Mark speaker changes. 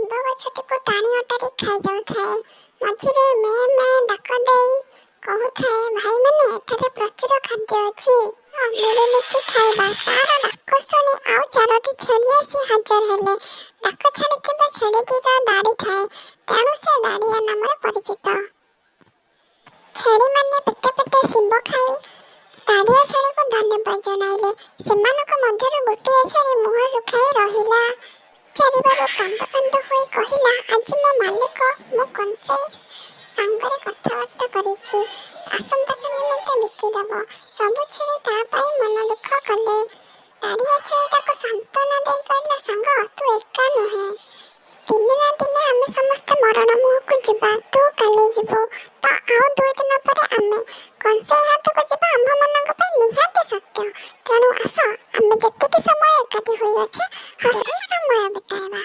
Speaker 1: ଶିମ୍ବ ଗଛଟିକୁ ଟାଣି ଅଟାରି ଖାଇଯାଉଥାଏ। ମଝିରେ ମେ ମେ ଡାକ ଦେଇ କହୁଥାଏ, ଭାଇମାନେ ଏଠାରେ ପ୍ରଚୁର ଖାଦ୍ୟ ଅଛି, ମିଳିମିଶି ଖାଇବା। ତାର ଡାକ ଶୁଣି ଆଉ 4ଟି ଛେଳି ଆସି ହାଜର ହେଲେ। ଡାକ ଛାଡ଼ିଥିବା ଛେଳିଟିର ଦାଢ଼ି ଥାଏ, ତେଣୁ ସେ ଦାଢ଼ିଆ ନାମରେ ପରିଚିତ। ଛେଳିମାନେ ପେଟେ ପେଟେ ଶିମ୍ବ ଖାଇ ଦାଢ଼ିଆ ଛେଳିକୁ ଧନ୍ୟବାଦ ଜଣାଇଲେ। ସେମାନଙ୍କ ମଧ୍ୟରୁ ଗୋଟିଏ ଛେଳି ମୁହଁ ଶୁଖାଇ ରହିଲା। ଚାରିବାରୁ କାନ୍ଦ କାନ୍ଦ ହୋଇ କହିଲା, ଆଜି ମୋ ମାଲିକ ମୋ କଂସେଇ ସାଙ୍ଗରେ କଥାବାର୍ତ୍ତା କରିଛି, ଆସନ୍ତାକାଲି ମୋତେ ବିକିଦେବ। ସବୁ ଛେଳି ତା ପାଇଁ ମନ ଦୁଃଖ କଲେ। ଦାଢ଼ିଆ ଛେଳି ତାକୁ ସାନ୍ତ୍ୱନା ଦେଇ କହିଲା, ସାଙ୍ଗ, ତୁ ଏକା ନୁହେଁ, ଦିନେ ନା ଦିନେ ଆମେ ସମସ୍ତେ ମରଣ ମୁହଁକୁ ଯିବା। ତୁ କାଲି ଯିବୁ ତ ଆଉ 2 ଦିନ ପରେ ଆମେ କଂସେଇ ହାତକୁ ଯିବା ଆମ୍ଭମାନଙ୍କ ପାଇଁ ନିହାତି ସତ୍ୟ। ତେଣୁ ଆସ, ଆମେ ଯେତିକି ସମୟ ଏକାଠି ହୋଇଅଛେ ହସି ସମୟ ବିତାଇବା।